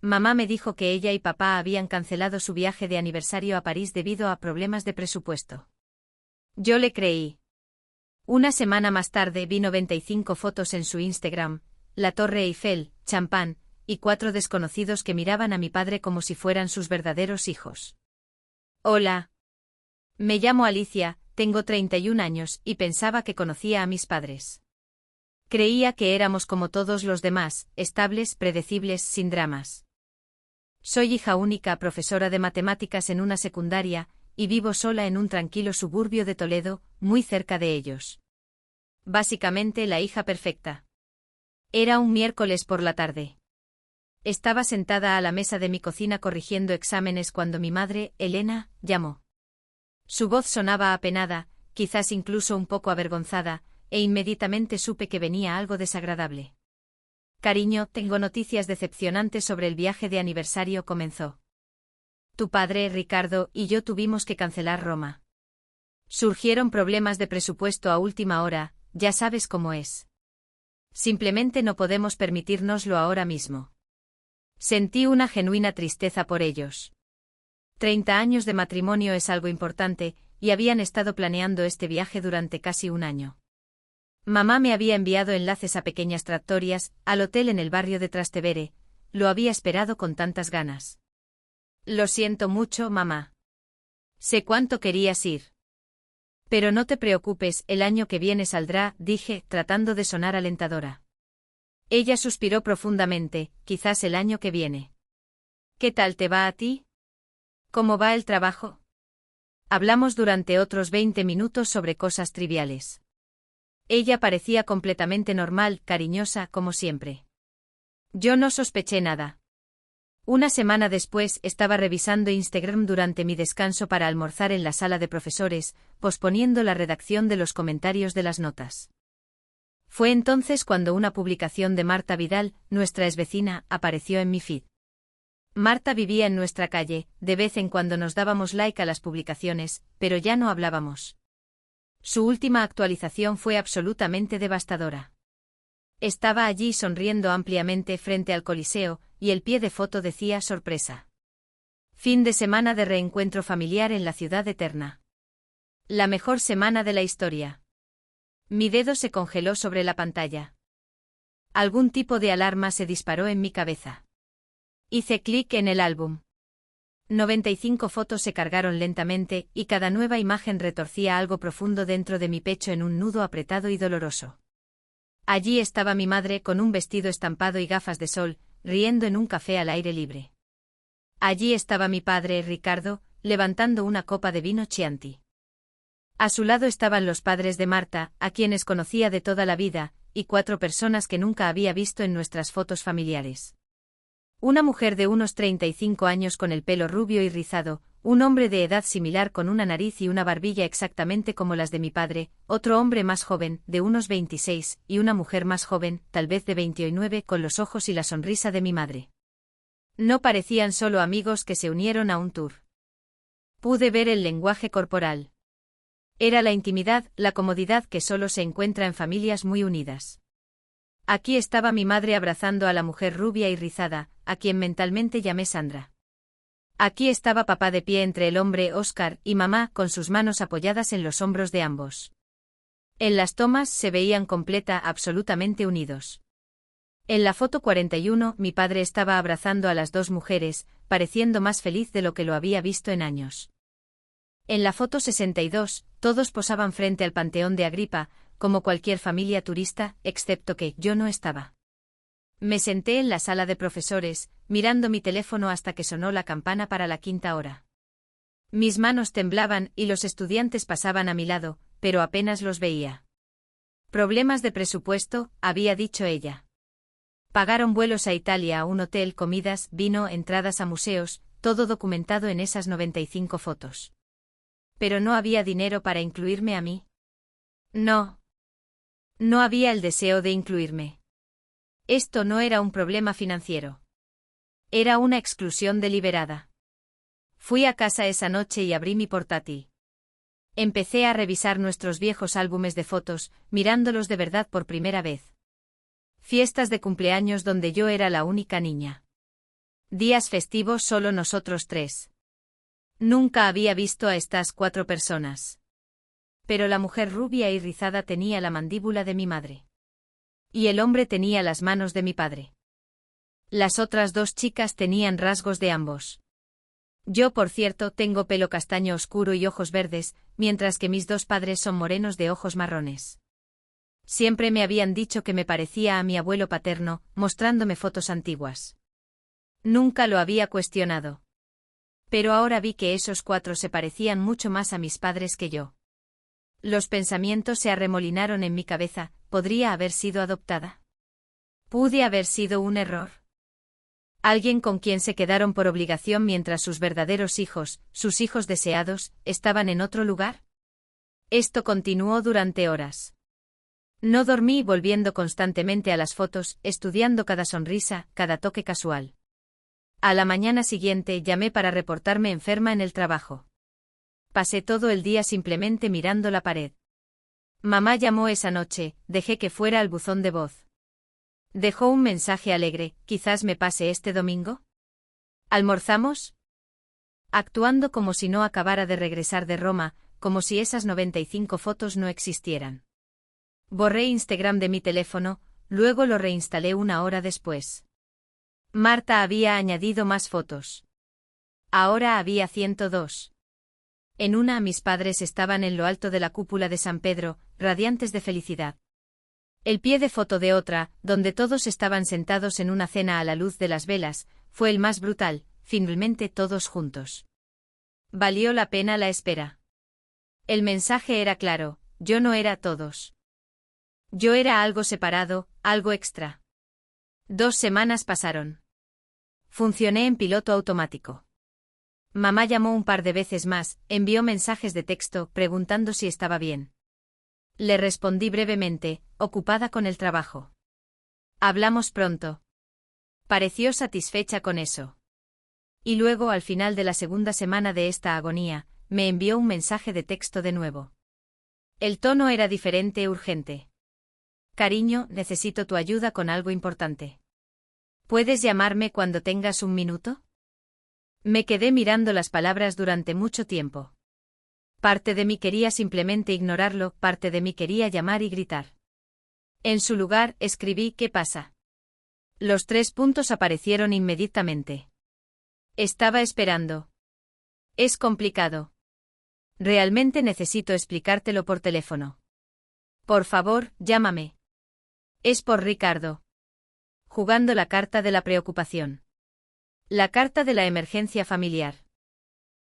Mamá me dijo que ella y papá habían cancelado su viaje de aniversario a París debido a problemas de presupuesto. Yo le creí. Una semana más tarde vi 95 fotos en su Instagram, la Torre Eiffel, champán, y 4 desconocidos que miraban a mi padre como si fueran sus verdaderos hijos. Hola. Me llamo Alicia, tengo 31 años y pensaba que conocía a mis padres. Creía que éramos como todos los demás, estables, predecibles, sin dramas. Soy hija única, profesora de matemáticas en una secundaria, y vivo sola en un tranquilo suburbio de Toledo, muy cerca de ellos. Básicamente la hija perfecta. Era un miércoles por la tarde. Estaba sentada a la mesa de mi cocina corrigiendo exámenes cuando mi madre, Elena, llamó. Su voz sonaba apenada, quizás incluso un poco avergonzada, e inmediatamente supe que venía algo desagradable. Cariño, tengo noticias decepcionantes sobre el viaje de aniversario, comenzó. Tu padre, Ricardo, y yo tuvimos que cancelar Roma. Surgieron problemas de presupuesto a última hora, ya sabes cómo es. Simplemente no podemos permitírnoslo ahora mismo. Sentí una genuina tristeza por ellos. 30 años de matrimonio es algo importante, y habían estado planeando este viaje durante casi un año. Mamá me había enviado enlaces a pequeñas trattorias, al hotel en el barrio de Trastevere, lo había esperado con tantas ganas. Lo siento mucho, mamá. Sé cuánto querías ir. Pero no te preocupes, el año que viene saldrá, dije, tratando de sonar alentadora. Ella suspiró profundamente, quizás el año que viene. ¿Qué tal te va a ti? ¿Cómo va el trabajo? Hablamos durante otros 20 minutos sobre cosas triviales. Ella parecía completamente normal, cariñosa, como siempre. Yo no sospeché nada. Una semana después estaba revisando Instagram durante mi descanso para almorzar en la sala de profesores, posponiendo la redacción de los comentarios de las notas. Fue entonces cuando una publicación de Marta Vidal, nuestra exvecina, apareció en mi feed. Marta vivía en nuestra calle, de vez en cuando nos dábamos like a las publicaciones, pero ya no hablábamos. Su última actualización fue absolutamente devastadora. Estaba allí sonriendo ampliamente frente al Coliseo, y el pie de foto decía sorpresa. Fin de semana de reencuentro familiar en la ciudad eterna. La mejor semana de la historia. Mi dedo se congeló sobre la pantalla. Algún tipo de alarma se disparó en mi cabeza. Hice clic en el álbum. 95 fotos se cargaron lentamente, y cada nueva imagen retorcía algo profundo dentro de mi pecho en un nudo apretado y doloroso. Allí estaba mi madre con un vestido estampado y gafas de sol, riendo en un café al aire libre. Allí estaba mi padre, Ricardo, levantando una copa de vino Chianti. A su lado estaban los padres de Marta, a quienes conocía de toda la vida, y 4 personas que nunca había visto en nuestras fotos familiares. Una mujer de unos 35 años con el pelo rubio y rizado, un hombre de edad similar con una nariz y una barbilla exactamente como las de mi padre, otro hombre más joven, de unos 26, y una mujer más joven, tal vez de 29, con los ojos y la sonrisa de mi madre. No parecían solo amigos que se unieron a un tour. Pude ver el lenguaje corporal. Era la intimidad, la comodidad que solo se encuentra en familias muy unidas. Aquí estaba mi madre abrazando a la mujer rubia y rizada, a quien mentalmente llamé Sandra. Aquí estaba papá de pie entre el hombre Oscar y mamá con sus manos apoyadas en los hombros de ambos. En las tomas se veían absolutamente unidos. En la foto 41 mi padre estaba abrazando a las 2 mujeres, pareciendo más feliz de lo que lo había visto en años. En la foto 62, todos posaban frente al Panteón de Agripa, como cualquier familia turista, excepto que yo no estaba. Me senté en la sala de profesores, mirando mi teléfono hasta que sonó la campana para la 5ª hora. Mis manos temblaban y los estudiantes pasaban a mi lado, pero apenas los veía. Problemas de presupuesto, había dicho ella. Pagaron vuelos a Italia, a un hotel, comidas, vino, entradas a museos, todo documentado en esas 95 fotos. Pero no había dinero para incluirme a mí. No. No había el deseo de incluirme. Esto no era un problema financiero. Era una exclusión deliberada. Fui a casa esa noche y abrí mi portátil. Empecé a revisar nuestros viejos álbumes de fotos, mirándolos de verdad por primera vez. Fiestas de cumpleaños donde yo era la única niña. Días festivos solo nosotros tres. Nunca había visto a estas 4 personas. Pero la mujer rubia y rizada tenía la mandíbula de mi madre. Y el hombre tenía las manos de mi padre. Las otras 2 chicas tenían rasgos de ambos. Yo, por cierto, tengo pelo castaño oscuro y ojos verdes, mientras que mis 2 padres son morenos de ojos marrones. Siempre me habían dicho que me parecía a mi abuelo paterno, mostrándome fotos antiguas. Nunca lo había cuestionado. Pero ahora vi que esos 4 se parecían mucho más a mis padres que yo. Los pensamientos se arremolinaron en mi cabeza. ¿Podría haber sido adoptada? ¿Pude haber sido un error? ¿Alguien con quien se quedaron por obligación mientras sus verdaderos hijos, sus hijos deseados, estaban en otro lugar? Esto continuó durante horas. No dormí volviendo constantemente a las fotos, estudiando cada sonrisa, cada toque casual. A la mañana siguiente llamé para reportarme enferma en el trabajo. Pasé todo el día simplemente mirando la pared. Mamá llamó esa noche, dejé que fuera al buzón de voz. Dejó un mensaje alegre: ¿quizás me pase este domingo? ¿Almorzamos? Actuando como si no acabara de regresar de Roma, como si esas 95 fotos no existieran. Borré Instagram de mi teléfono, luego lo reinstalé 1 hora después. Marta había añadido más fotos. Ahora había 102. En una mis padres estaban en lo alto de la cúpula de San Pedro, radiantes de felicidad. El pie de foto de otra, donde todos estaban sentados en una cena a la luz de las velas, fue el más brutal, finalmente todos juntos. Valió la pena la espera. El mensaje era claro: yo no era todos. Yo era algo separado, algo extra. 2 semanas pasaron. Funcioné en piloto automático. Mamá llamó un par de veces más, envió mensajes de texto preguntando si estaba bien. Le respondí brevemente, ocupada con el trabajo. Hablamos pronto. Pareció satisfecha con eso. Y luego, al final de la segunda semana de esta agonía, me envió un mensaje de texto de nuevo. El tono era diferente, urgente. Cariño, necesito tu ayuda con algo importante. ¿Puedes llamarme cuando tengas un minuto? Me quedé mirando las palabras durante mucho tiempo. Parte de mí quería simplemente ignorarlo, parte de mí quería llamar y gritar. En su lugar, escribí: ¿qué pasa? Los 3 puntos aparecieron inmediatamente. Estaba esperando. Es complicado. Realmente necesito explicártelo por teléfono. Por favor, llámame. Es por Ricardo. Jugando la carta de la preocupación. La carta de la emergencia familiar.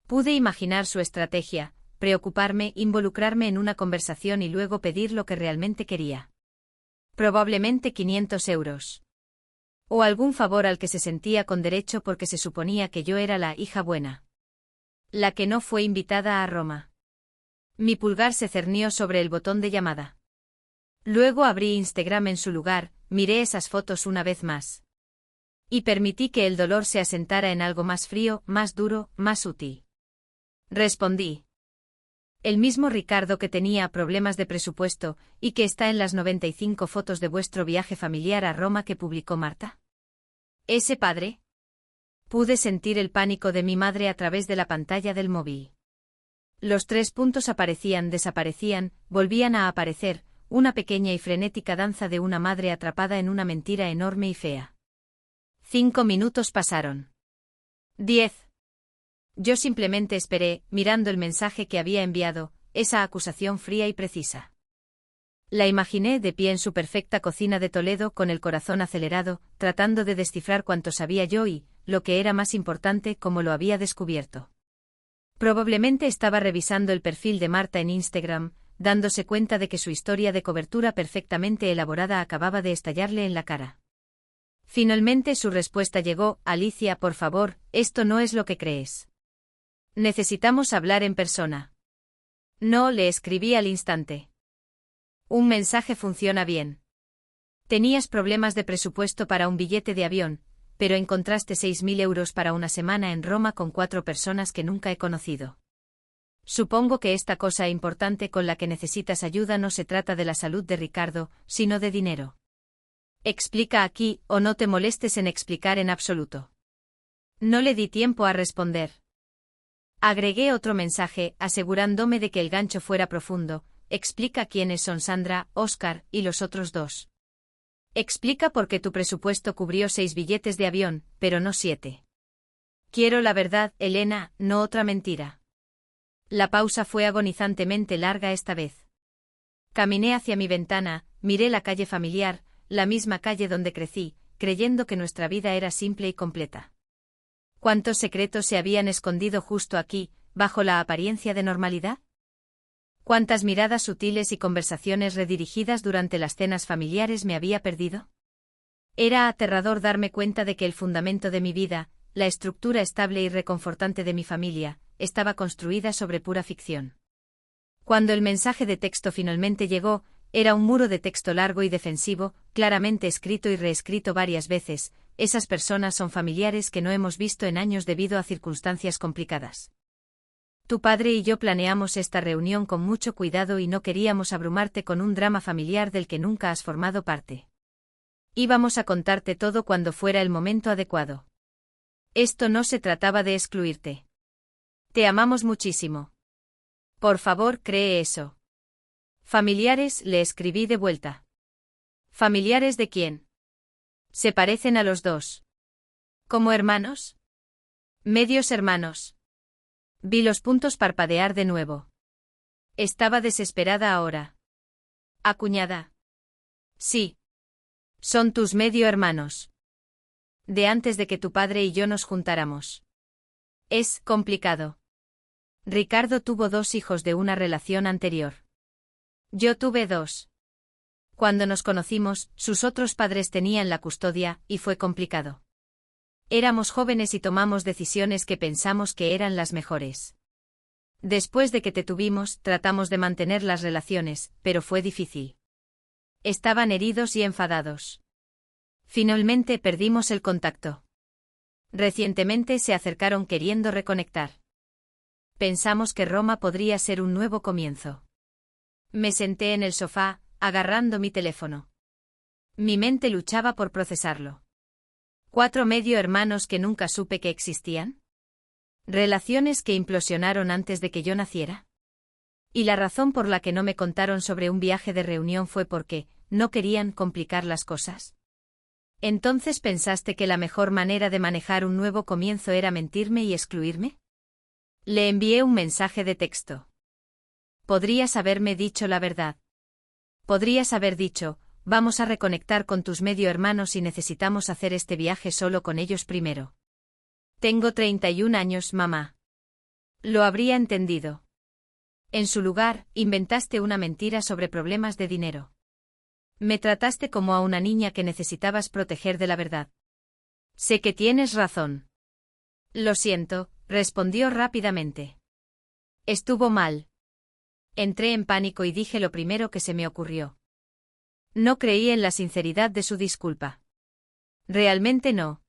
Pude imaginar su estrategia: preocuparme, involucrarme en una conversación y luego pedir lo que realmente quería. Probablemente 500 euros. O algún favor al que se sentía con derecho porque se suponía que yo era la hija buena. La que no fue invitada a Roma. Mi pulgar se cernió sobre el botón de llamada. Luego abrí Instagram en su lugar, miré esas fotos una vez más. Y permití que el dolor se asentara en algo más frío, más duro, más útil. Respondí. El mismo Ricardo que tenía problemas de presupuesto, y que está en las 95 fotos de vuestro viaje familiar a Roma que publicó Marta. ¿Ese padre? Pude sentir el pánico de mi madre a través de la pantalla del móvil. Los 3 puntos aparecían, desaparecían, volvían a aparecer, una pequeña y frenética danza de una madre atrapada en una mentira enorme y fea. 5 minutos pasaron. 10. Yo simplemente esperé, mirando el mensaje que había enviado, esa acusación fría y precisa. La imaginé de pie en su perfecta cocina de Toledo con el corazón acelerado, tratando de descifrar cuánto sabía yo y, lo que era más importante, cómo lo había descubierto. Probablemente estaba revisando el perfil de Marta en Instagram, dándose cuenta de que su historia de cobertura perfectamente elaborada acababa de estallarle en la cara. Finalmente su respuesta llegó: Alicia, por favor, esto no es lo que crees. Necesitamos hablar en persona. No, le escribí al instante. Un mensaje funciona bien. Tenías problemas de presupuesto para un billete de avión, pero encontraste 6.000 euros para una semana en Roma con 4 personas que nunca he conocido. Supongo que esta cosa importante con la que necesitas ayuda no se trata de la salud de Ricardo, sino de dinero. Explica aquí, o no te molestes en explicar en absoluto. No le di tiempo a responder. Agregué otro mensaje, asegurándome de que el gancho fuera profundo. Explica quiénes son Sandra, Oscar y los otros dos. Explica por qué tu presupuesto cubrió 6 billetes de avión, pero no 7. Quiero la verdad, Elena, no otra mentira. La pausa fue agonizantemente larga esta vez. Caminé hacia mi ventana, miré la calle familiar, la misma calle donde crecí, creyendo que nuestra vida era simple y completa. ¿Cuántos secretos se habían escondido justo aquí, bajo la apariencia de normalidad? ¿Cuántas miradas sutiles y conversaciones redirigidas durante las cenas familiares me había perdido? Era aterrador darme cuenta de que el fundamento de mi vida, la estructura estable y reconfortante de mi familia, estaba construida sobre pura ficción. Cuando el mensaje de texto finalmente llegó, era un muro de texto largo y defensivo, claramente escrito y reescrito varias veces. Esas personas son familiares que no hemos visto en años debido a circunstancias complicadas. Tu padre y yo planeamos esta reunión con mucho cuidado y no queríamos abrumarte con un drama familiar del que nunca has formado parte. Íbamos a contarte todo cuando fuera el momento adecuado. Esto no se trataba de excluirte. Te amamos muchísimo. Por favor, cree eso. Familiares, le escribí de vuelta. ¿Familiares de quién? Se parecen a los dos. ¿Como hermanos? Medios hermanos. Vi los puntos parpadear de nuevo. Estaba desesperada ahora. ¿Acuñada? Sí. Son tus medio hermanos. De antes de que tu padre y yo nos juntáramos. Es complicado. Ricardo tuvo 2 hijos de una relación anterior. Yo tuve 2. Cuando nos conocimos, sus otros padres tenían la custodia, y fue complicado. Éramos jóvenes y tomamos decisiones que pensamos que eran las mejores. Después de que te tuvimos, tratamos de mantener las relaciones, pero fue difícil. Estaban heridos y enfadados. Finalmente perdimos el contacto. Recientemente se acercaron queriendo reconectar. Pensamos que Roma podría ser un nuevo comienzo. Me senté en el sofá, agarrando mi teléfono. Mi mente luchaba por procesarlo. 4 medio hermanos que nunca supe que existían. Relaciones que implosionaron antes de que yo naciera. Y la razón por la que no me contaron sobre un viaje de reunión fue porque no querían complicar las cosas. ¿Entonces pensaste que la mejor manera de manejar un nuevo comienzo era mentirme y excluirme? Le envié un mensaje de texto. Podrías haberme dicho la verdad. Podrías haber dicho, vamos a reconectar con tus medio hermanos y necesitamos hacer este viaje solo con ellos primero. Tengo 31 años, mamá. Lo habría entendido. En su lugar, inventaste una mentira sobre problemas de dinero. Me trataste como a una niña que necesitabas proteger de la verdad. Sé que tienes razón. Lo siento, respondió rápidamente. Estuvo mal. Entré en pánico y dije lo primero que se me ocurrió. No creí en la sinceridad de su disculpa. Realmente no.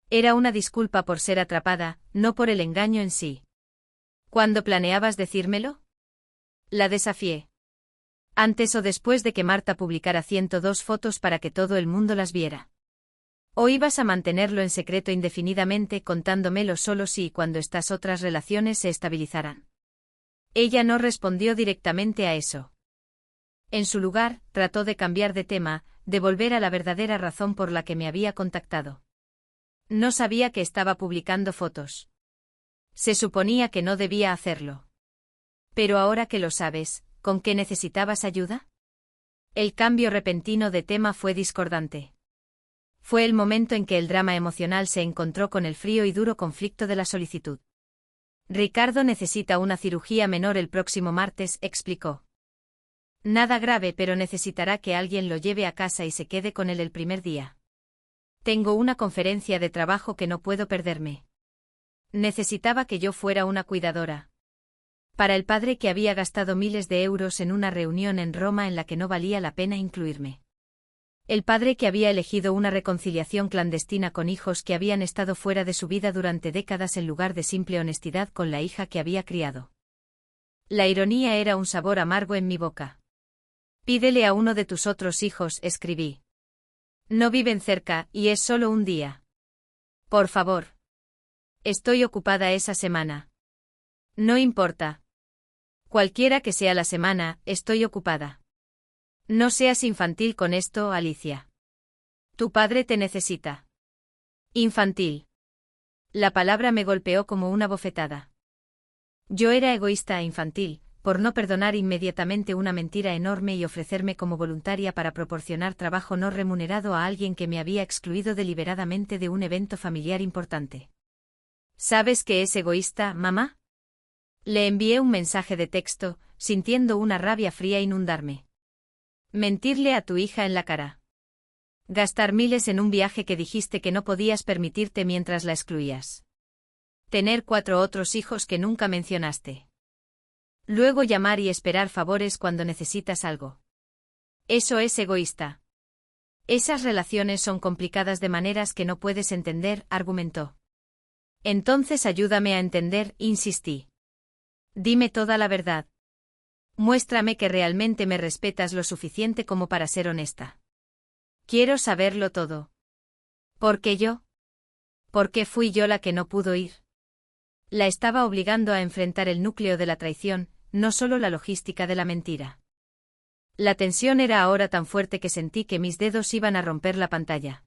Era una disculpa por ser atrapada, no por el engaño en sí. ¿Cuándo planeabas decírmelo? La desafié. Antes o después de que Marta publicara 102 fotos para que todo el mundo las viera. ¿O ibas a mantenerlo en secreto indefinidamente contándomelo solo si y cuando estas otras relaciones se estabilizaran? Ella no respondió directamente a eso. En su lugar, trató de cambiar de tema, de volver a la verdadera razón por la que me había contactado. No sabía que estaba publicando fotos. Se suponía que no debía hacerlo. Pero ahora que lo sabes, ¿con qué necesitabas ayuda? El cambio repentino de tema fue discordante. Fue el momento en que el drama emocional se encontró con el frío y duro conflicto de la solicitud. Ricardo necesita una cirugía menor el próximo martes, explicó. Nada grave, pero necesitará que alguien lo lleve a casa y se quede con él el primer día. Tengo una conferencia de trabajo que no puedo perderme. Necesitaba que yo fuera una cuidadora. Para el padre que había gastado miles de euros en una reunión en Roma en la que no valía la pena incluirme. El padre que había elegido una reconciliación clandestina con hijos que habían estado fuera de su vida durante décadas en lugar de simple honestidad con la hija que había criado. La ironía era un sabor amargo en mi boca. Pídele a uno de tus otros hijos, escribí. No viven cerca, y es solo un día. Por favor. Estoy ocupada esa semana. No importa. Cualquiera que sea la semana, estoy ocupada. No seas infantil con esto, Alicia. Tu padre te necesita. Infantil. La palabra me golpeó como una bofetada. Yo era egoísta e infantil, por no perdonar inmediatamente una mentira enorme y ofrecerme como voluntaria para proporcionar trabajo no remunerado a alguien que me había excluido deliberadamente de un evento familiar importante. ¿Sabes qué es egoísta, mamá? Le envié un mensaje de texto, sintiendo una rabia fría inundarme. Mentirle a tu hija en la cara. Gastar miles en un viaje que dijiste que no podías permitirte mientras la excluías. Tener 4 otros hijos que nunca mencionaste. Luego llamar y esperar favores cuando necesitas algo. Eso es egoísta. Esas relaciones son complicadas de maneras que no puedes entender, argumentó. Entonces ayúdame a entender, insistí. Dime toda la verdad. Muéstrame que realmente me respetas lo suficiente como para ser honesta. Quiero saberlo todo. ¿Por qué yo? ¿Por qué fui yo la que no pudo ir? La estaba obligando a enfrentar el núcleo de la traición, no solo la logística de la mentira. La tensión era ahora tan fuerte que sentí que mis dedos iban a romper la pantalla.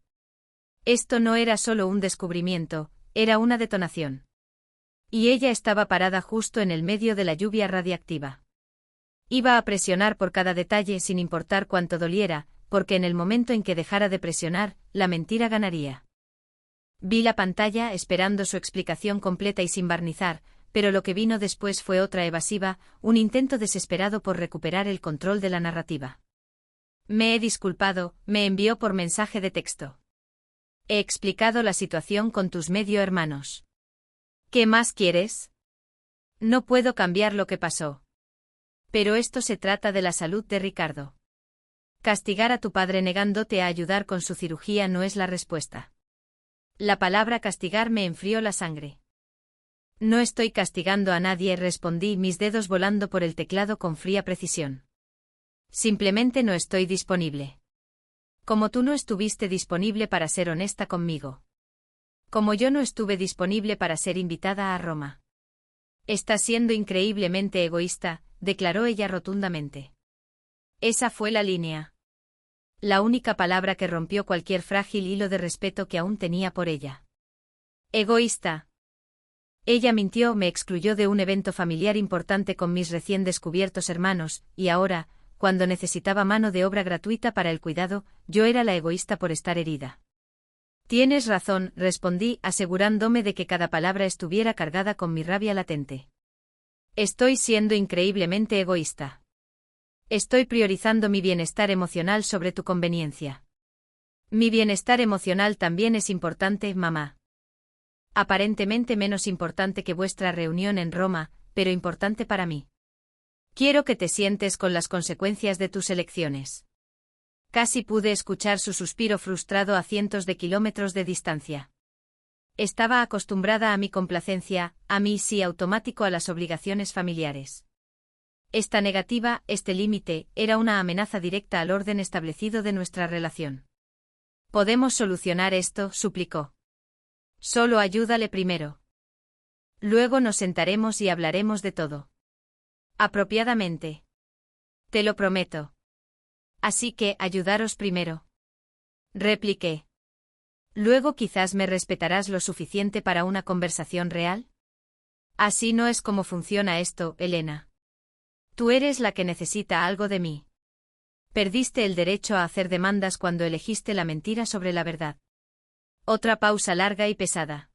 Esto no era solo un descubrimiento, era una detonación. Y ella estaba parada justo en el medio de la lluvia radiactiva. Iba a presionar por cada detalle sin importar cuánto doliera, porque en el momento en que dejara de presionar, la mentira ganaría. Vi la pantalla esperando su explicación completa y sin barnizar, pero lo que vino después fue otra evasiva, un intento desesperado por recuperar el control de la narrativa. Me he disculpado, me envió por mensaje de texto. He explicado la situación con tus medio hermanos. ¿Qué más quieres? No puedo cambiar lo que pasó. Pero esto se trata de la salud de Ricardo. Castigar a tu padre negándote a ayudar con su cirugía no es la respuesta. La palabra castigar me enfrió la sangre. No estoy castigando a nadie, respondí, mis dedos volando por el teclado con fría precisión. Simplemente no estoy disponible. Como tú no estuviste disponible para ser honesta conmigo. Como yo no estuve disponible para ser invitada a Roma. Estás siendo increíblemente egoísta, declaró ella rotundamente. Esa fue la línea. La única palabra que rompió cualquier frágil hilo de respeto que aún tenía por ella. Egoísta. Ella mintió, me excluyó de un evento familiar importante con mis recién descubiertos hermanos, y ahora, cuando necesitaba mano de obra gratuita para el cuidado, yo era la egoísta por estar herida. Tienes razón, respondí, asegurándome de que cada palabra estuviera cargada con mi rabia latente. Estoy siendo increíblemente egoísta. Estoy priorizando mi bienestar emocional sobre tu conveniencia. Mi bienestar emocional también es importante, mamá. Aparentemente menos importante que vuestra reunión en Roma, pero importante para mí. Quiero que te sientes con las consecuencias de tus elecciones. Casi pude escuchar su suspiro frustrado a cientos de kilómetros de distancia. Estaba acostumbrada a mi complacencia, a mi sí automático a las obligaciones familiares. Esta negativa, este límite, era una amenaza directa al orden establecido de nuestra relación. «Podemos solucionar esto», suplicó. «Solo ayúdale primero. Luego nos sentaremos y hablaremos de todo. Apropiadamente. Te lo prometo. Así que, ayudaros primero». Repliqué. «Luego quizás me respetarás lo suficiente para una conversación real». Así no es como funciona esto, Elena. Tú eres la que necesita algo de mí. Perdiste el derecho a hacer demandas cuando elegiste la mentira sobre la verdad. Otra pausa larga y pesada.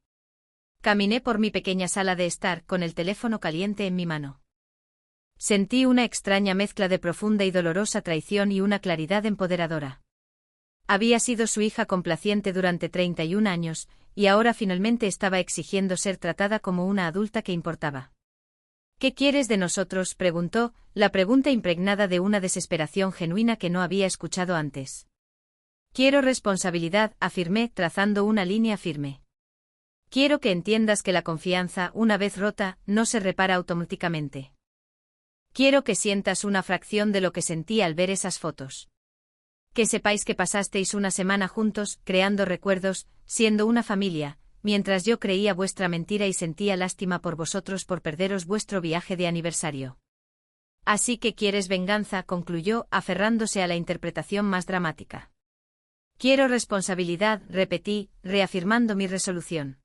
Caminé por mi pequeña sala de estar con el teléfono caliente en mi mano. Sentí una extraña mezcla de profunda y dolorosa traición y una claridad empoderadora. Había sido su hija complaciente durante 31 años, y ahora finalmente estaba exigiendo ser tratada como una adulta que importaba. «¿Qué quieres de nosotros?», preguntó, la pregunta impregnada de una desesperación genuina que no había escuchado antes. «Quiero responsabilidad», afirmé, trazando una línea firme. «Quiero que entiendas que la confianza, una vez rota, no se repara automáticamente. Quiero que sientas una fracción de lo que sentí al ver esas fotos. Que sepáis que pasasteis una semana juntos, creando recuerdos, siendo una familia, mientras yo creía vuestra mentira y sentía lástima por vosotros por perderos vuestro viaje de aniversario. Así que quieres venganza, concluyó, aferrándose a la interpretación más dramática. Quiero responsabilidad, repetí, reafirmando mi resolución.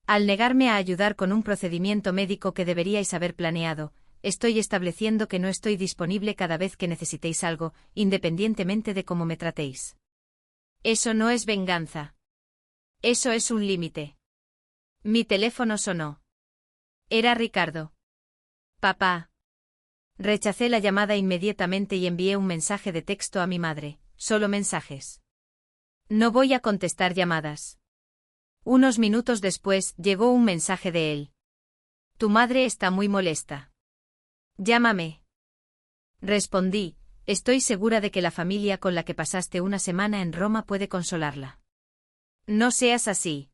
Al negarme a ayudar con un procedimiento médico que deberíais haber planeado, estoy estableciendo que no estoy disponible cada vez que necesitéis algo, independientemente de cómo me tratéis. Eso no es venganza. Eso es un límite. Mi teléfono sonó. Era Ricardo. Papá. Rechacé la llamada inmediatamente y envié un mensaje de texto a mi madre, solo mensajes. No voy a contestar llamadas. Unos minutos después llegó un mensaje de él. Tu madre está muy molesta. Llámame. Respondí, estoy segura de que la familia con la que pasaste una semana en Roma puede consolarla. No seas así.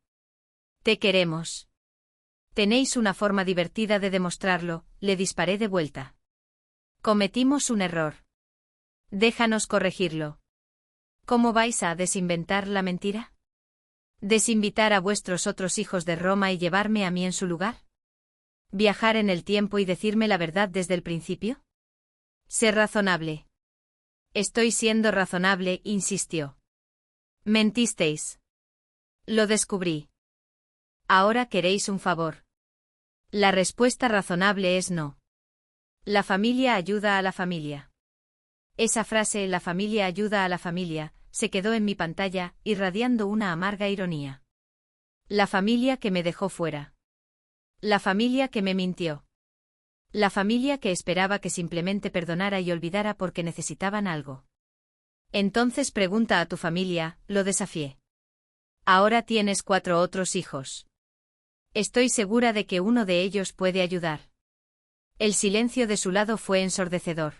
Te queremos. Tenéis una forma divertida de demostrarlo, le disparé de vuelta. Cometimos un error. Déjanos corregirlo. ¿Cómo vais a desinventar la mentira? ¿Desinvitar a vuestros otros hijos de Roma y llevarme a mí en su lugar? ¿Viajar en el tiempo y decirme la verdad desde el principio? Sé razonable. Estoy siendo razonable, insistió. Mentisteis. Lo descubrí. Ahora queréis un favor. La respuesta razonable es no. La familia ayuda a la familia. Esa frase, la familia ayuda a la familia, se quedó en mi pantalla, irradiando una amarga ironía. La familia que me dejó fuera. La familia que me mintió. La familia que esperaba que simplemente perdonara y olvidara porque necesitaban algo. Entonces pregunta a tu familia, lo desafié. Ahora tienes 4 otros hijos. Estoy segura de que uno de ellos puede ayudar. El silencio de su lado fue ensordecedor.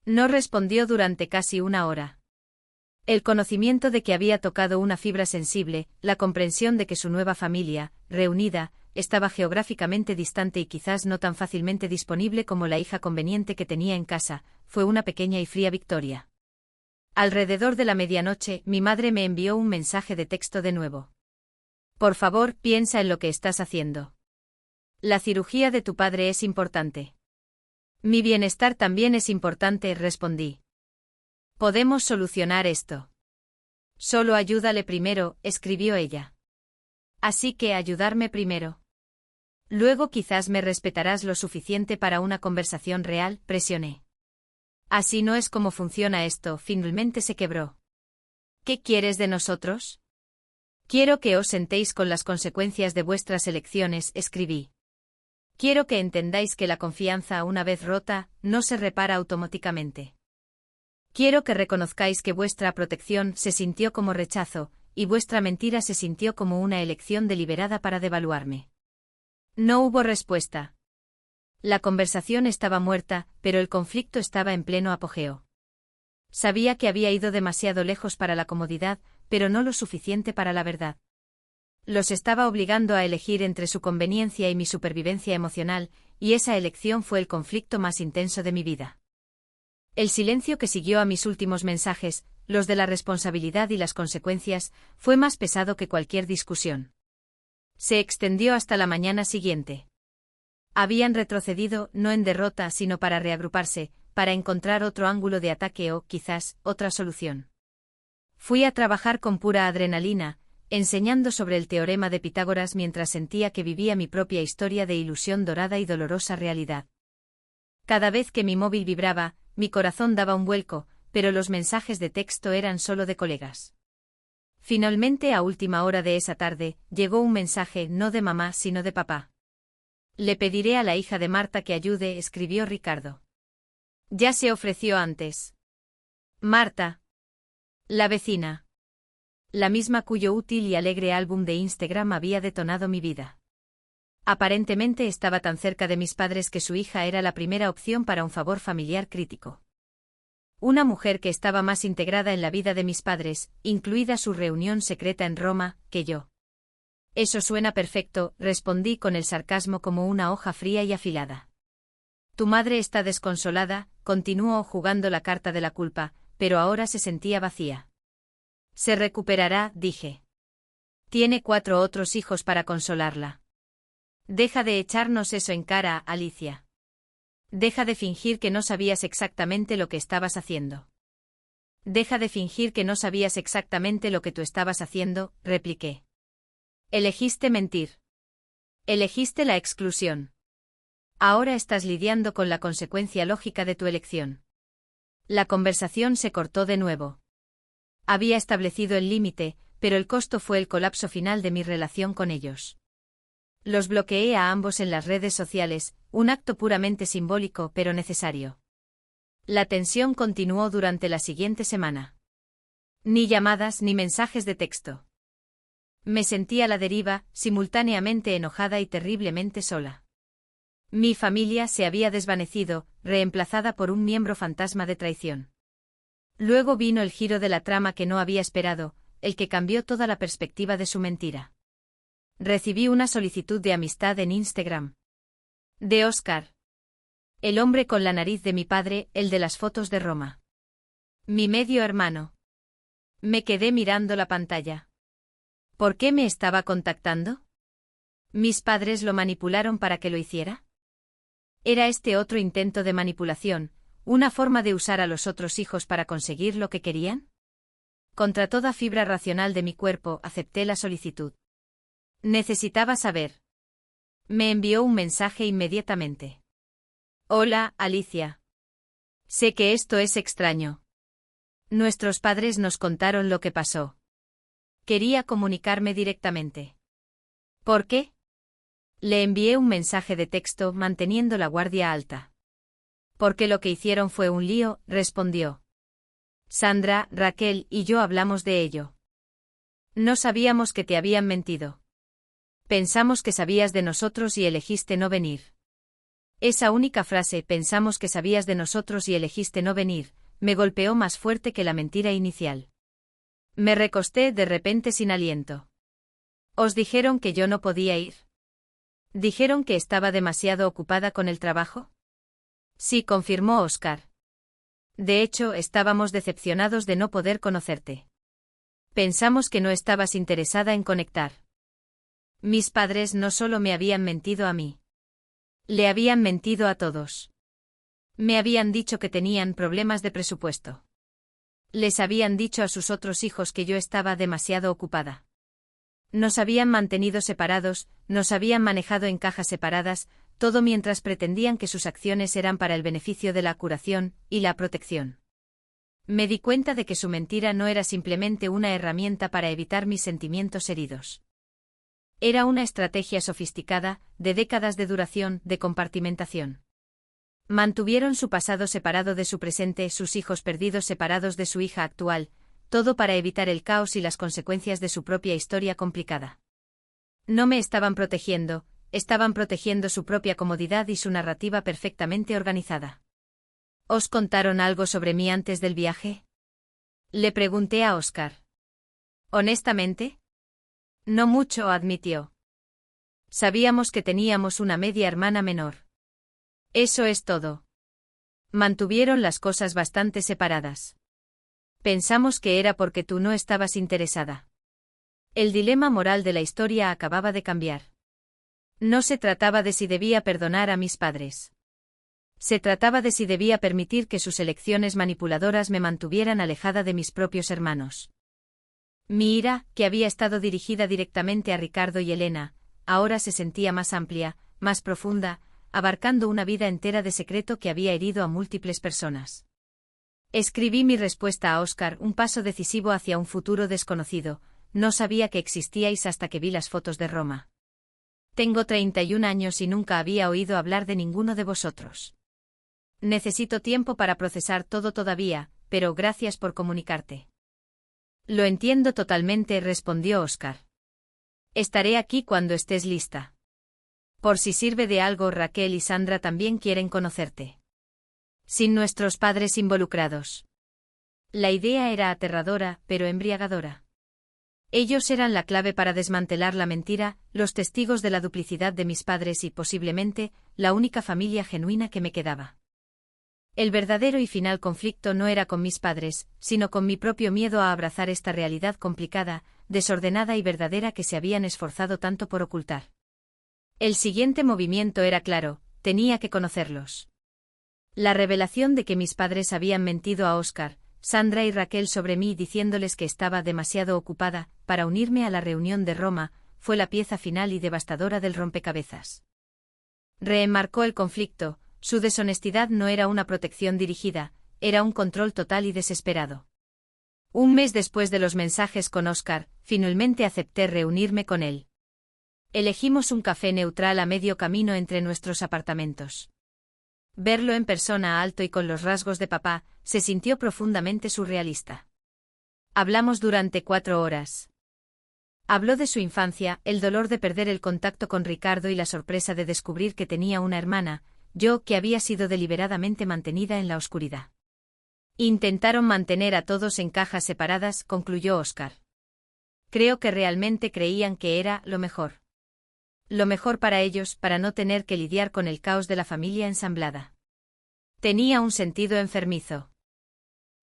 No respondió durante casi una hora. El conocimiento de que había tocado una fibra sensible, la comprensión de que su nueva familia, reunida, estaba geográficamente distante y quizás no tan fácilmente disponible como la hija conveniente que tenía en casa, fue una pequeña y fría victoria. Alrededor de la medianoche, mi madre me envió un mensaje de texto de nuevo. Por favor, piensa en lo que estás haciendo. La cirugía de tu padre es importante. Mi bienestar también es importante, respondí. Podemos solucionar esto. Solo ayúdale primero, escribió ella. Así que ayudarme primero. Luego quizás me respetarás lo suficiente para una conversación real, presioné. Así no es como funciona esto, finalmente se quebró. ¿Qué quieres de nosotros? Quiero que os sentéis con las consecuencias de vuestras elecciones, escribí. Quiero que entendáis que la confianza, una vez rota, no se repara automáticamente. Quiero que reconozcáis que vuestra protección se sintió como rechazo, y vuestra mentira se sintió como una elección deliberada para devaluarme. No hubo respuesta. La conversación estaba muerta, pero el conflicto estaba en pleno apogeo. Sabía que había ido demasiado lejos para la comodidad, pero no lo suficiente para la verdad. Los estaba obligando a elegir entre su conveniencia y mi supervivencia emocional, y esa elección fue el conflicto más intenso de mi vida. El silencio que siguió a mis últimos mensajes, los de la responsabilidad y las consecuencias, fue más pesado que cualquier discusión. Se extendió hasta la mañana siguiente. Habían retrocedido, no en derrota, sino para reagruparse, para encontrar otro ángulo de ataque o, quizás, otra solución. Fui a trabajar con pura adrenalina, enseñando sobre el teorema de Pitágoras mientras sentía que vivía mi propia historia de ilusión dorada y dolorosa realidad. Cada vez que mi móvil vibraba, mi corazón daba un vuelco, pero los mensajes de texto eran solo de colegas. Finalmente, a última hora de esa tarde, llegó un mensaje no de mamá sino de papá. Le pediré a la hija de Marta que ayude, escribió Ricardo. Ya se ofreció antes. Marta. La vecina. La misma cuyo útil y alegre álbum de Instagram había detonado mi vida. Aparentemente estaba tan cerca de mis padres que su hija era la primera opción para un favor familiar crítico. Una mujer que estaba más integrada en la vida de mis padres, incluida su reunión secreta en Roma, que yo. Eso suena perfecto, respondí con el sarcasmo como una hoja fría y afilada. Tu madre está desconsolada, continuó jugando la carta de la culpa, pero ahora se sentía vacía. Se recuperará, dije. Tiene 4 otros hijos para consolarla. Deja de echarnos eso en cara, Alicia. Deja de fingir que no sabías exactamente lo que estabas haciendo. Deja de fingir que no sabías exactamente lo que tú estabas haciendo, repliqué. Elegiste mentir. Elegiste la exclusión. Ahora estás lidiando con la consecuencia lógica de tu elección. La conversación se cortó de nuevo. Había establecido el límite, pero el costo fue el colapso final de mi relación con ellos. Los bloqueé a ambos en las redes sociales, un acto puramente simbólico pero necesario. La tensión continuó durante la siguiente semana. Ni llamadas ni mensajes de texto. Me sentí a la deriva, simultáneamente enojada y terriblemente sola. Mi familia se había desvanecido, reemplazada por un miembro fantasma de traición. Luego vino el giro de la trama que no había esperado, el que cambió toda la perspectiva de su mentira. Recibí una solicitud de amistad en Instagram. De Oscar. El hombre con la nariz de mi padre, el de las fotos de Roma. Mi medio hermano. Me quedé mirando la pantalla. ¿Por qué me estaba contactando? ¿Mis padres lo manipularon para que lo hiciera? ¿Era este otro intento de manipulación, una forma de usar a los otros hijos para conseguir lo que querían? Contra toda fibra racional de mi cuerpo, acepté la solicitud. Necesitaba saber. Me envió un mensaje inmediatamente. Hola, Alicia. Sé que esto es extraño. Nuestros padres nos contaron lo que pasó. Quería comunicarme directamente. ¿Por qué? Le envié un mensaje de texto manteniendo la guardia alta. Porque lo que hicieron fue un lío, respondió. Sandra, Raquel y yo hablamos de ello. No sabíamos que te habían mentido. Pensamos que sabías de nosotros y elegiste no venir. Esa única frase, pensamos que sabías de nosotros y elegiste no venir, me golpeó más fuerte que la mentira inicial. Me recosté de repente sin aliento. ¿Os dijeron que yo no podía ir? ¿Dijeron que estaba demasiado ocupada con el trabajo? Sí, confirmó Oscar. De hecho, estábamos decepcionados de no poder conocerte. Pensamos que no estabas interesada en conectar. Mis padres no solo me habían mentido a mí. Le habían mentido a todos. Me habían dicho que tenían problemas de presupuesto. Les habían dicho a sus otros hijos que yo estaba demasiado ocupada. Nos habían mantenido separados, nos habían manejado en cajas separadas, todo mientras pretendían que sus acciones eran para el beneficio de la curación y la protección. Me di cuenta de que su mentira no era simplemente una herramienta para evitar mis sentimientos heridos. Era una estrategia sofisticada, de décadas de duración, de compartimentación. Mantuvieron su pasado separado de su presente, sus hijos perdidos separados de su hija actual, todo para evitar el caos y las consecuencias de su propia historia complicada. No me estaban protegiendo su propia comodidad y su narrativa perfectamente organizada. ¿Os contaron algo sobre mí antes del viaje? Le pregunté a Oscar. Honestamente, no mucho, admitió. Sabíamos que teníamos una media hermana menor. Eso es todo. Mantuvieron las cosas bastante separadas. Pensamos que era porque tú no estabas interesada. El dilema moral de la historia acababa de cambiar. No se trataba de si debía perdonar a mis padres. Se trataba de si debía permitir que sus elecciones manipuladoras me mantuvieran alejada de mis propios hermanos. Mi ira, que había estado dirigida directamente a Ricardo y Elena, ahora se sentía más amplia, más profunda, abarcando una vida entera de secreto que había herido a múltiples personas. Escribí mi respuesta a Oscar, un paso decisivo hacia un futuro desconocido. No sabía que existíais hasta que vi las fotos de Roma. Tengo 31 años y nunca había oído hablar de ninguno de vosotros. Necesito tiempo para procesar todo todavía, pero gracias por comunicarte. Lo entiendo totalmente, respondió Oscar. Estaré aquí cuando estés lista. Por si sirve de algo, Raquel y Sandra también quieren conocerte. Sin nuestros padres involucrados. La idea era aterradora, pero embriagadora. Ellos eran la clave para desmantelar la mentira, los testigos de la duplicidad de mis padres y, posiblemente, la única familia genuina que me quedaba. El verdadero y final conflicto no era con mis padres, sino con mi propio miedo a abrazar esta realidad complicada, desordenada y verdadera que se habían esforzado tanto por ocultar. El siguiente movimiento era claro, tenía que conocerlos. La revelación de que mis padres habían mentido a Oscar, Sandra y Raquel sobre mí diciéndoles que estaba demasiado ocupada para unirme a la reunión de Roma, fue la pieza final y devastadora del rompecabezas. Reenmarcó el conflicto, su deshonestidad no era una protección dirigida, era un control total y desesperado. Un mes después de los mensajes con Oscar, finalmente acepté reunirme con él. Elegimos un café neutral a medio camino entre nuestros apartamentos. Verlo en persona alto y con los rasgos de papá, se sintió profundamente surrealista. Hablamos durante 4 horas. Habló de su infancia, el dolor de perder el contacto con Ricardo y la sorpresa de descubrir que tenía una hermana, yo que había sido deliberadamente mantenida en la oscuridad. Intentaron mantener a todos en cajas separadas, concluyó Oscar. Creo que realmente creían que era lo mejor. Lo mejor para ellos, para no tener que lidiar con el caos de la familia ensamblada. Tenía un sentido enfermizo.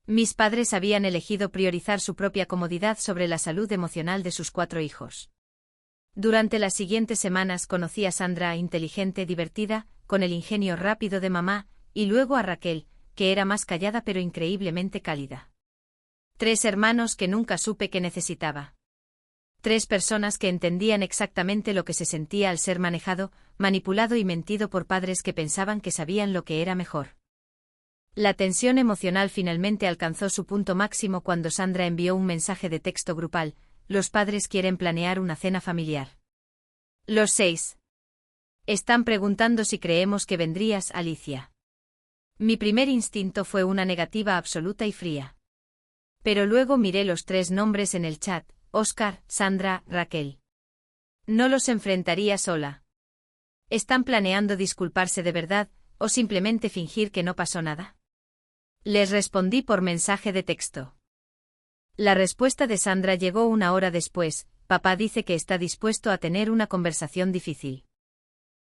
Mis padres habían elegido priorizar su propia comodidad sobre la salud emocional de sus 4 hijos. Durante las siguientes semanas conocí a Sandra, inteligente, divertida, con el ingenio rápido de mamá, y luego a Raquel, que era más callada pero increíblemente cálida. 3 hermanos que nunca supe que necesitaba. 3 personas que entendían exactamente lo que se sentía al ser manejado, manipulado y mentido por padres que pensaban que sabían lo que era mejor. La tensión emocional finalmente alcanzó su punto máximo cuando Sandra envió un mensaje de texto grupal: los padres quieren planear una cena familiar. Los 6. Están preguntando si creemos que vendrías, Alicia. Mi primer instinto fue una negativa absoluta y fría. Pero luego miré los 3 nombres en el chat: Oscar, Sandra, Raquel. No los enfrentaría sola. ¿Están planeando disculparse de verdad, o simplemente fingir que no pasó nada? Les respondí por mensaje de texto. La respuesta de Sandra llegó 1 hora después: papá dice que está dispuesto a tener una conversación difícil.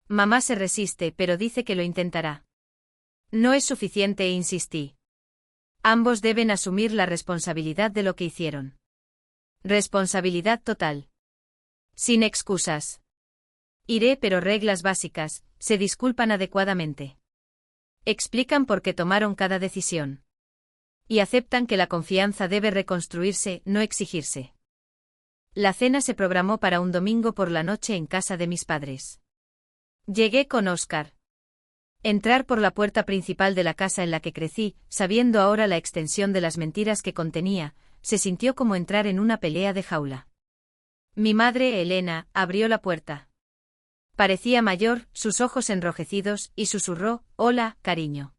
Mamá se resiste pero dice que lo intentará. No es suficiente e insistí. Ambos deben asumir la responsabilidad de lo que hicieron. Responsabilidad total. Sin excusas. Iré, pero reglas básicas, se disculpan adecuadamente. Explican por qué tomaron cada decisión. Y aceptan que la confianza debe reconstruirse, no exigirse. La cena se programó para un domingo por la noche en casa de mis padres. Llegué con Oscar. Entrar por la puerta principal de la casa en la que crecí, sabiendo ahora la extensión de las mentiras que contenía, se sintió como entrar en una pelea de jaula. Mi madre, Elena, abrió la puerta. Parecía mayor, sus ojos enrojecidos, y susurró: «Hola, cariño».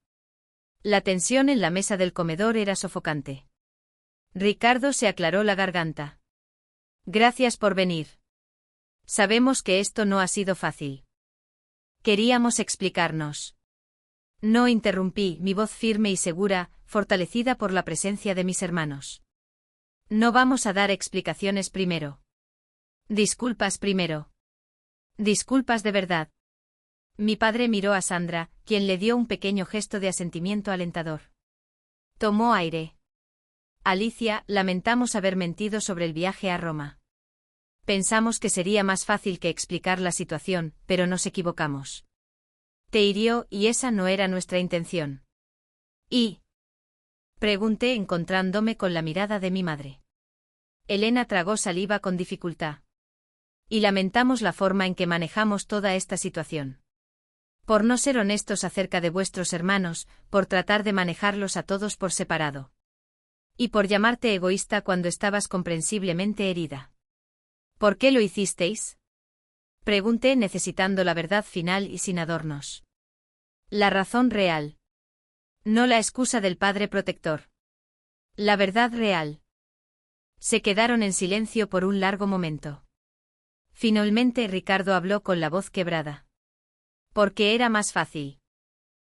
La tensión en la mesa del comedor era sofocante. Ricardo se aclaró la garganta. «Gracias por venir. Sabemos que esto no ha sido fácil. Queríamos explicarnos». No interrumpí, mi voz firme y segura, fortalecida por la presencia de mis hermanos. No vamos a dar explicaciones primero. Disculpas primero. Disculpas de verdad. Mi padre miró a Sandra, quien le dio un pequeño gesto de asentimiento alentador. Tomó aire. Alicia, lamentamos haber mentido sobre el viaje a Roma. Pensamos que sería más fácil que explicar la situación, pero nos equivocamos. Te hirió y esa no era nuestra intención. ¿Y? Pregunté encontrándome con la mirada de mi madre. Elena tragó saliva con dificultad. Y lamentamos la forma en que manejamos toda esta situación. Por no ser honestos acerca de vuestros hermanos, por tratar de manejarlos a todos por separado. Y por llamarte egoísta cuando estabas comprensiblemente herida. ¿Por qué lo hicisteis? Pregunté necesitando la verdad final y sin adornos. La razón real. No la excusa del padre protector. La verdad real. Se quedaron en silencio por un largo momento. Finalmente Ricardo habló con la voz quebrada. Porque era más fácil.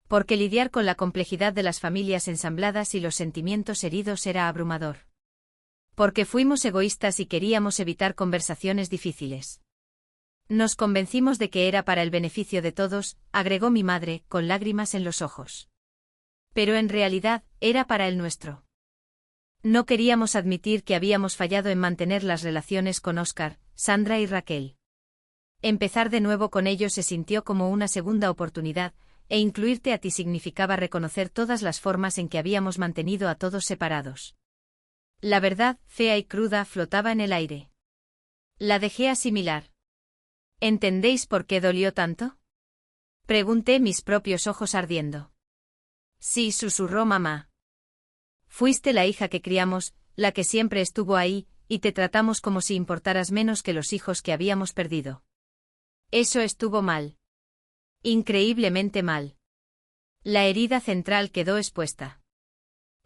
Porque lidiar con la complejidad de las familias ensambladas y los sentimientos heridos era abrumador. Porque fuimos egoístas y queríamos evitar conversaciones difíciles. Nos convencimos de que era para el beneficio de todos, agregó mi madre, con lágrimas en los ojos. Pero en realidad, era para el nuestro. No queríamos admitir que habíamos fallado en mantener las relaciones con Oscar, Sandra y Raquel. Empezar de nuevo con ellos se sintió como una segunda oportunidad, e incluirte a ti significaba reconocer todas las formas en que habíamos mantenido a todos separados. La verdad, fea y cruda, flotaba en el aire. La dejé asimilar. ¿Entendéis por qué dolió tanto? Pregunté, mis propios ojos ardiendo. Sí, susurró mamá. Fuiste la hija que criamos, la que siempre estuvo ahí, y te tratamos como si importaras menos que los hijos que habíamos perdido. Eso estuvo mal. Increíblemente mal. La herida central quedó expuesta.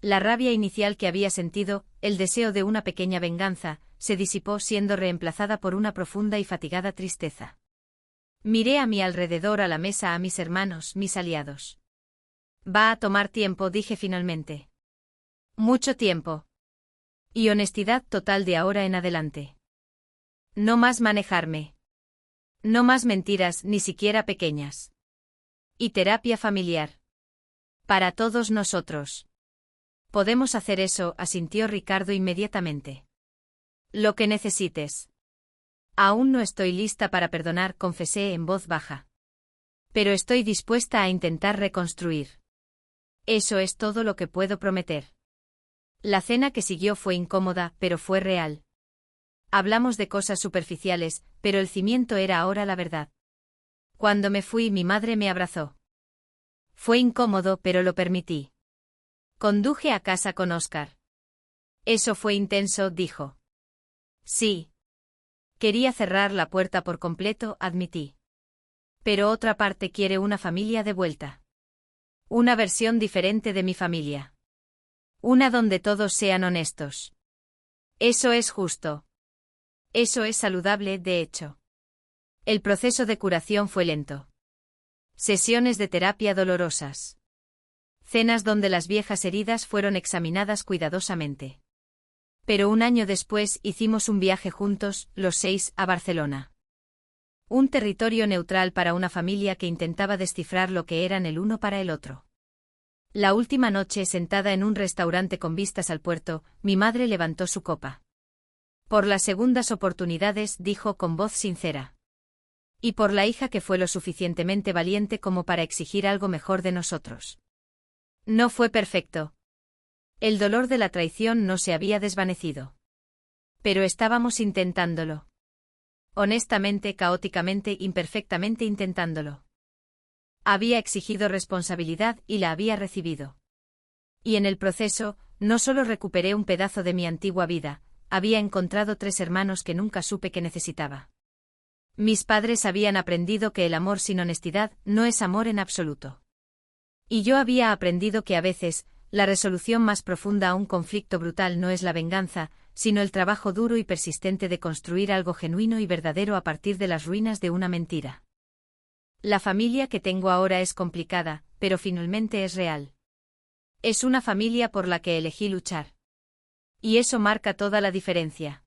La rabia inicial que había sentido, el deseo de una pequeña venganza, se disipó siendo reemplazada por una profunda y fatigada tristeza. Miré a mi alrededor, a la mesa, a mis hermanos, mis aliados. Va a tomar tiempo, dije finalmente. Mucho tiempo. Y honestidad total de ahora en adelante. No más manejarme. No más mentiras, ni siquiera pequeñas. Y terapia familiar. Para todos nosotros. Podemos hacer eso, asintió Ricardo inmediatamente. Lo que necesites. Aún no estoy lista para perdonar, confesé en voz baja. Pero estoy dispuesta a intentar reconstruir. Eso es todo lo que puedo prometer. La cena que siguió fue incómoda, pero fue real. Hablamos de cosas superficiales, pero el cimiento era ahora la verdad. Cuando me fui, mi madre me abrazó. Fue incómodo, pero lo permití. Conduje a casa con Oscar. Eso fue intenso, dijo. Sí. Quería cerrar la puerta por completo, admití. Pero otra parte quiere una familia de vuelta. Una versión diferente de mi familia. Una donde todos sean honestos. Eso es justo. Eso es saludable, de hecho. El proceso de curación fue lento. Sesiones de terapia dolorosas. Cenas donde las viejas heridas fueron examinadas cuidadosamente. Pero un año después hicimos un viaje juntos, los 6, a Barcelona. Un territorio neutral para una familia que intentaba descifrar lo que eran el uno para el otro. La última noche, sentada en un restaurante con vistas al puerto, mi madre levantó su copa. Por las segundas oportunidades, dijo con voz sincera. Y por la hija que fue lo suficientemente valiente como para exigir algo mejor de nosotros. No fue perfecto. El dolor de la traición no se había desvanecido. Pero estábamos intentándolo. Honestamente, caóticamente, imperfectamente intentándolo. Había exigido responsabilidad y la había recibido. Y en el proceso, no solo recuperé un pedazo de mi antigua vida, había encontrado 3 hermanos que nunca supe que necesitaba. Mis padres habían aprendido que el amor sin honestidad no es amor en absoluto. Y yo había aprendido que a veces, la resolución más profunda a un conflicto brutal no es la venganza, sino el trabajo duro y persistente de construir algo genuino y verdadero a partir de las ruinas de una mentira. La familia que tengo ahora es complicada, pero finalmente es real. Es una familia por la que elegí luchar. Y eso marca toda la diferencia.